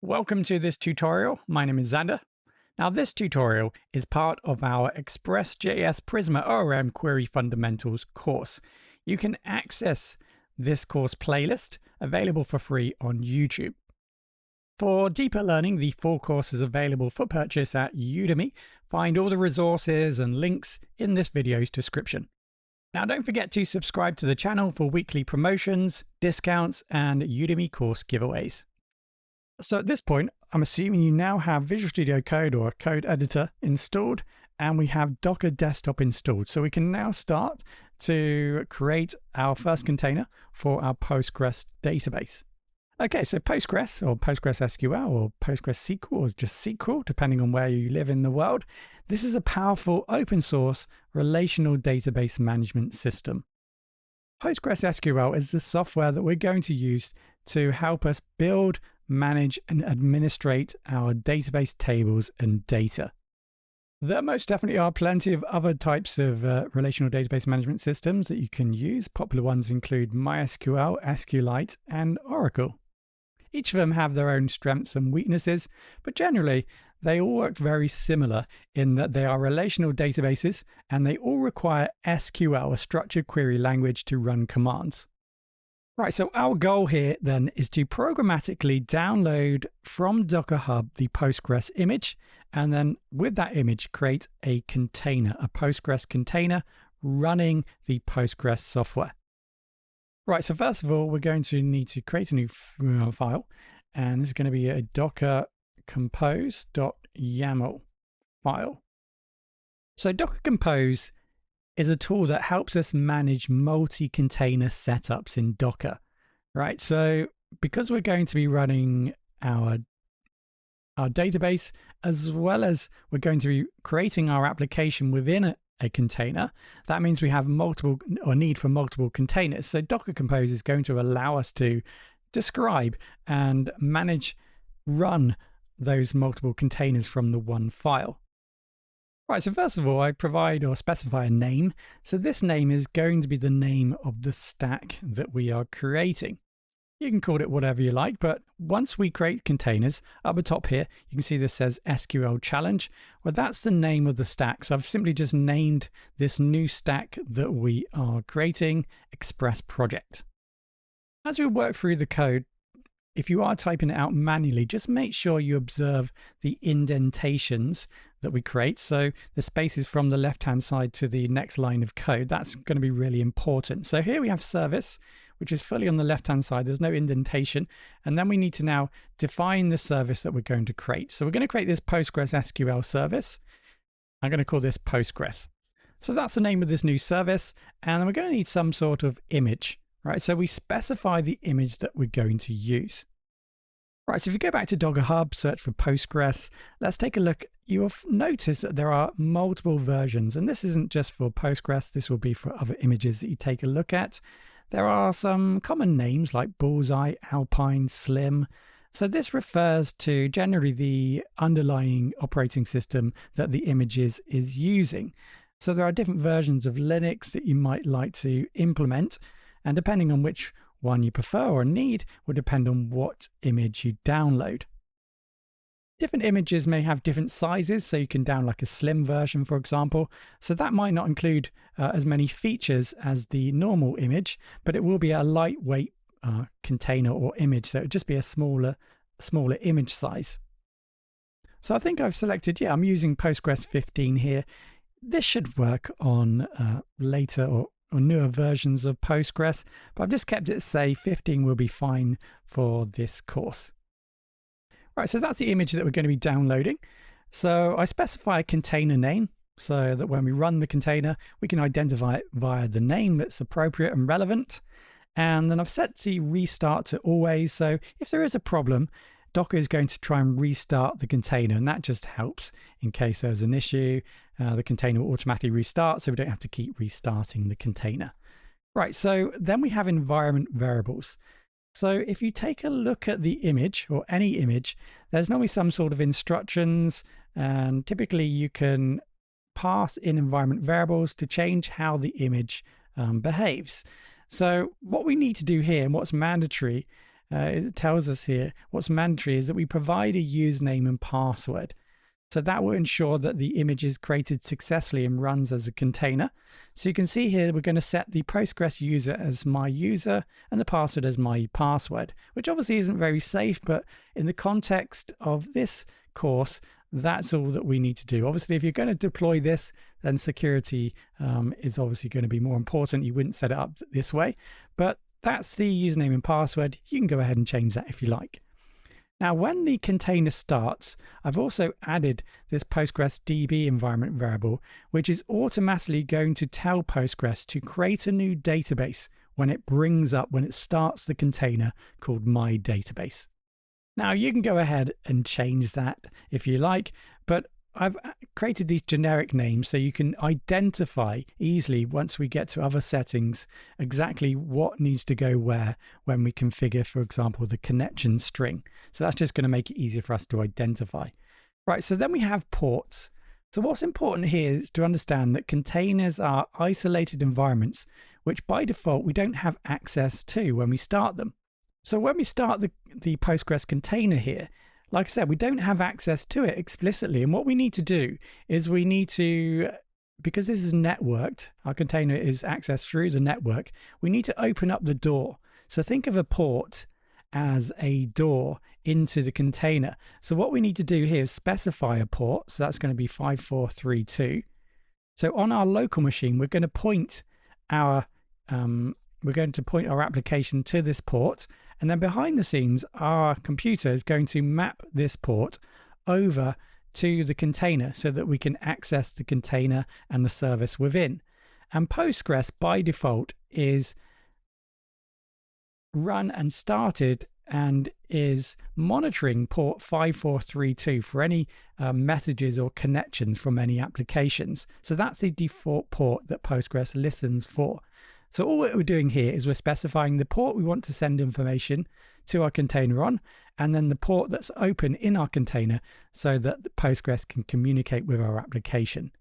Welcome to this tutorial. My name is Xander. Now this tutorial is part of our ExpressJS Prisma ORM Query Fundamentals course. You can access this course playlist available for free on YouTube. For deeper learning, the full course is available for purchase at Udemy. Find all the resources and links in this video's description. Now don't forget to subscribe to the channel for weekly promotions, discounts, and Udemy course giveaways. So at this point, I'm assuming you now have Visual Studio Code or a code editor installed, and we have Docker Desktop installed. So we can now start to create our first container for our Postgres database. Okay, so Postgres or PostgreSQL or PostgreSQL or just SQL, depending on where you live in the world. This is a powerful open source relational database management system. PostgreSQL is the software that we're going to use to help us build, manage, and administrate our database tables and data. There most definitely are plenty of other types of relational database management systems that you can use. Popular ones include MySQL, SQLite, and Oracle. Each of them have their own strengths and weaknesses, but generally they all work very similar in that they are relational databases and they all require SQL, a structured query language, to run commands. Right, so our goal here then is to programmatically download from Docker Hub the Postgres image, and then with that image create a container, a Postgres container running the Postgres software. Right, so first of all, we're going to need to create a new file, and this is going to be a docker compose.yaml file. So Docker Compose is a tool that helps us manage multi-container setups in Docker, right? So because we're going to be running our database, as well as we're going to be creating our application within a container, that means we have multiple or need for multiple containers. So Docker Compose is going to allow us to describe and run those multiple containers from the one file. Right, so first of all, I provide or specify a name. So this name is going to be the name of the stack that we are creating. You can call it whatever you like, but once we create containers, up the top here, you can see this says SQL Challenge. Well, that's the name of the stack. So I've simply just named this new stack that we are creating Express Project. As we work through the code, if you are typing it out manually, just make sure you observe the indentations that we create. So the spaces from the left-hand side to the next line of code, that's going to be really important. So here we have service, which is fully on the left-hand side. There's no indentation. And then we need to now define the service that we're going to create. So we're going to create this PostgreSQL service. I'm going to call this Postgres. So that's the name of this new service. And we're going to need some sort of image. Right, so we specify the image that we're going to use. Right, so if you go back to Docker Hub, search for Postgres, let's take a look. You'll notice that there are multiple versions, and this isn't just for Postgres, this will be for other images that you take a look at. There are some common names like Bullseye, Alpine, Slim. So this refers to generally the underlying operating system that the image is using. So there are different versions of Linux that you might like to implement. And depending on which one you prefer or need will depend on what image you download. Different images may have different sizes, so you can download like a slim version, for example. So that might not include as many features as the normal image, but it will be a lightweight container or image, so it would just be a smaller image size. So I think I've selected, I'm using Postgres 15 here. This should work on later or newer versions of Postgres, but I've just kept it safe. 15 will be fine for this course. Right, so that's the image that we're going to be downloading. So I specify a container name so that when we run the container, we can identify it via the name that's appropriate and relevant. And then I've set the restart to always. So if there is a problem, Docker is going to try and restart the container, and that just helps in case there's an issue. The container will automatically restart, so we don't have to keep restarting the container. Right, so then we have environment variables. So if you take a look at the image or any image, there's normally some sort of instructions, and typically you can pass in environment variables to change how the image behaves. So what we need to do here and what's mandatory it tells us here what's mandatory is that we provide a username and password. So that will ensure that the image is created successfully and runs as a container. So you can see here, we're going to set the Postgres user as my user and the password as my password, which obviously isn't very safe, but in the context of this course, that's all that we need to do. Obviously, if you're going to deploy this, then security is obviously going to be more important. You wouldn't set it up this way, but that's the username and password. You can go ahead and change that if you like. Now, when the container starts, I've also added this Postgres DB environment variable, which is automatically going to tell Postgres to create a new database when it starts the container called my database. Now, you can go ahead and change that if you like, but I've created these generic names so you can identify easily once we get to other settings exactly what needs to go where when we configure, for example, the connection string. So that's just going to make it easier for us to identify. Right, so then we have ports. So what's important here is to understand that containers are isolated environments, which by default we don't have access to when we start them. So when we start the Postgres container here, like I said, we don't have access to it explicitly. And what we need to do is we need to, because this is networked, our container is accessed through the network, we need to open up the door. So think of a port as a door into the container. So what we need to do here is specify a port. So that's going to be 5432. So on our local machine, we're going to point our application to this port. And then behind the scenes, our computer is going to map this port over to the container so that we can access the container and the service within. And Postgres by default is run and started and is monitoring port 5432 for any messages or connections from any applications. So that's the default port that Postgres listens for. So all we're doing here is we're specifying the port we want to send information to our container on, and then the port that's open in our container so that the Postgres can communicate with our application.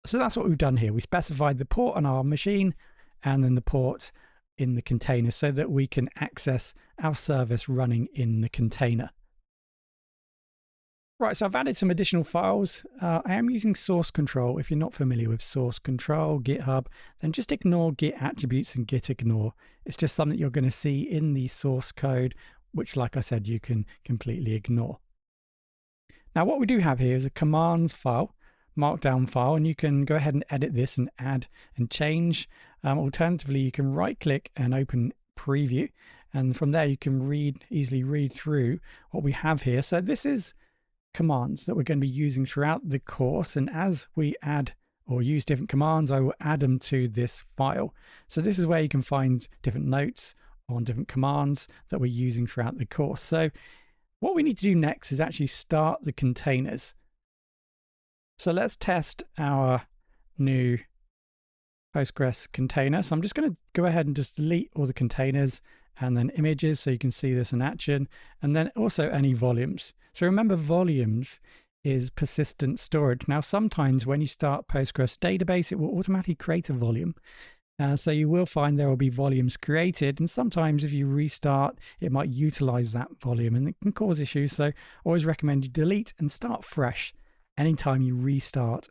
So that's what we've done here. We specified the port on our machine and then the port in the container so that we can access our service running in the container. Right, so I've added some additional files. I am using source control. If you're not familiar with source control, GitHub, then just ignore git attributes and git ignore. It's just something you're going to see in the source code, which, like I said, you can completely ignore. Now, what we do have here is a commands file, markdown file, and you can go ahead and edit this and add and change. Alternatively, you can right click and open preview. And from there, you can easily read through what we have here. So this is commands that we're going to be using throughout the course, and as we add or use different commands, I will add them to this file. So this is where you can find different notes on different commands that we're using throughout the course. So what we need to do next is actually start the containers. So let's test our new Postgres container. So I'm just going to go ahead and just delete all the containers and then images so you can see this in action, and then also any volumes. So remember, volumes is persistent storage. Now, sometimes when you start Postgres database, it will automatically create a volume. So you will find there will be volumes created, and sometimes if you restart, it might utilize that volume and it can cause issues. So I always recommend you delete and start fresh anytime you restart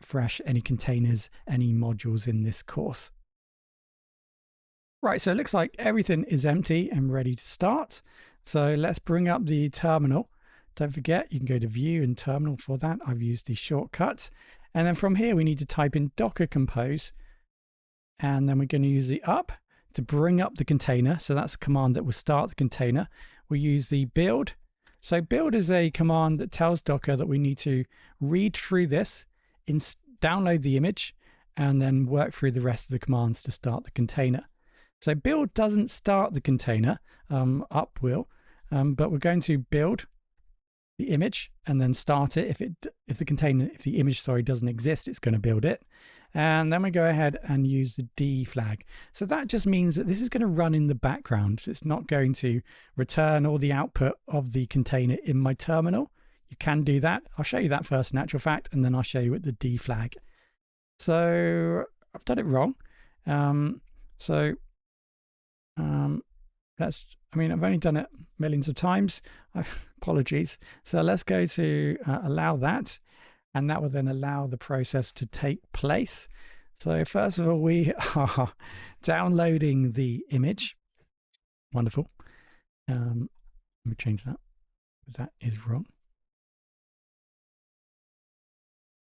fresh any containers, any modules in this course. Right, so it looks like everything is empty and ready to start. So let's bring up the terminal. Don't forget, you can go to View and Terminal for that. I've used the shortcut. And then from here, we need to type in Docker Compose. And then we're going to use the up to bring up the container. So that's a command that will start the container. We use the build. So build is a command that tells Docker that we need to read through this, download the image, and then work through the rest of the commands to start the container. So build doesn't start the container, up will, but we're going to build the image and then start it. If the image doesn't exist, it's going to build it. And then we go ahead and use the D flag. So that just means that this is going to run in the background. So it's not going to return all the output of the container in my terminal. You can do that. I'll show you that first in actual fact, and then I'll show you with the D flag. So I've done it wrong. I mean, I've only done it millions of times. Apologies. So let's go to allow that, and that will then allow the process to take place. So first of all, we are downloading the image. Wonderful. Let me change that, because that is wrong.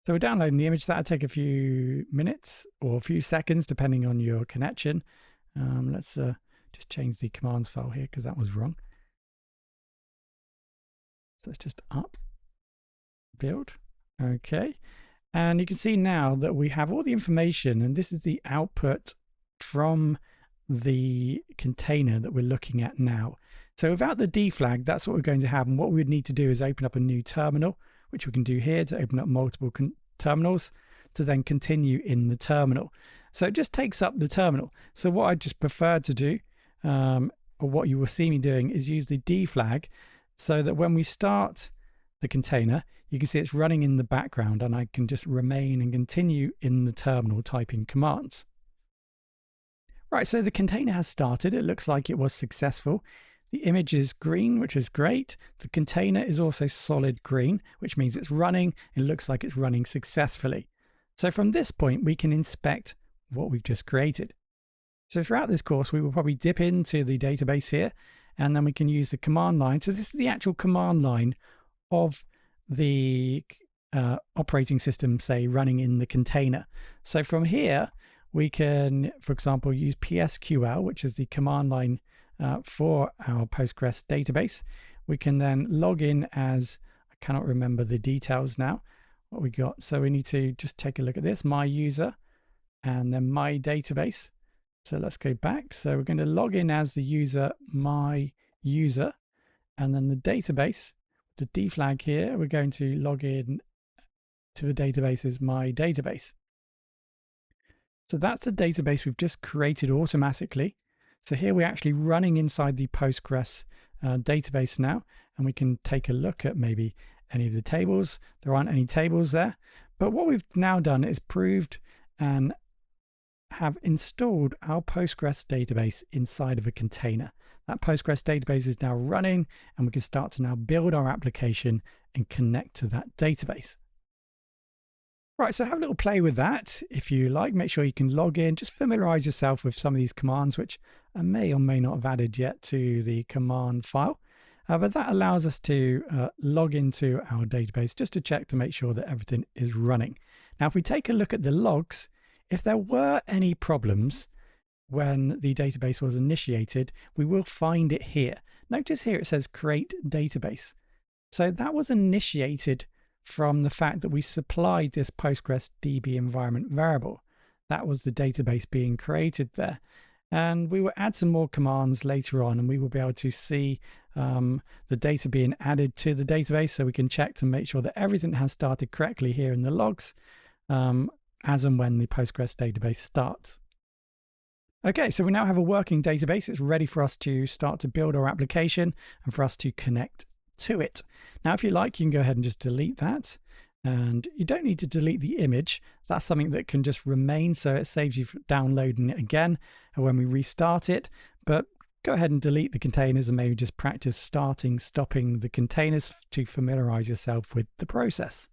So we're downloading the image. That'll take a few minutes or a few seconds, depending on your connection. Let's just change the commands file here, because that was wrong. So it's just up, build. Okay. And you can see now that we have all the information, and this is the output from the container that we're looking at now. So without the D flag, that's what we're going to have. And what we would need to do is open up a new terminal, which we can do here to open up multiple terminals to then continue in the terminal. So it just takes up the terminal. So what I just prefer to do, or what you will see me doing, is use the D flag so that when we start the container, you can see it's running in the background, and I can just remain and continue in the terminal typing commands. Right, so the container has started. It looks like it was successful. The image is green, which is great. The container is also solid green, which means it's running. It looks like it's running successfully. So from this point, we can inspect what we've just created. So throughout this course, we will probably dip into the database here, and then we can use the command line. So this is the actual command line of the operating system, say, running in the container. So from here, we can, for example, use PSQL, which is the command line for our Postgres database. We can then log in as, I cannot remember the details now, what we got. So we need to just take a look at this, my user, and then my database. So let's go back. So we're going to log in as the user, my user, and then the database. The D flag here, we're going to log in to the database as my database. So that's the database we've just created automatically. So here we're actually running inside the Postgres database now, and we can take a look at maybe any of the tables. There aren't any tables there, but what we've now done is proved and have installed our Postgres database inside of a container. That Postgres database is now running, and we can start to now build our application and connect to that database. Right, so have a little play with that if you like. Make sure you can log in, just familiarize yourself with some of these commands, which I may or may not have added yet to the command file. But that allows us to log into our database just to check to make sure that everything is running. Now, if we take a look at the logs, if there were any problems when the database was initiated, we will find it here. Notice here it says create database. So that was initiated from the fact that we supplied this Postgres DB environment variable. That was the database being created there. And we will add some more commands later on, and we will be able to see the data being added to the database, so we can check to make sure that everything has started correctly here in the logs as and when the Postgres database starts. Okay, so we now have a working database. It's ready for us to start to build our application and for us to connect to it. Now, if you like, you can go ahead and just delete that. And you don't need to delete the image. That's something that can just remain, so it saves you from downloading it again when we restart it. But go ahead and delete the containers and maybe just practice starting, stopping the containers to familiarize yourself with the process.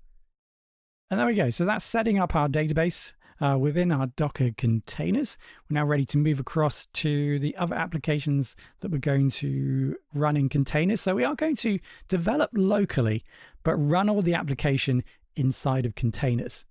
And there we go. So that's setting up our database within our Docker containers. We're now ready to move across to the other applications that we're going to run in containers. So we are going to develop locally, but run all the application inside of containers.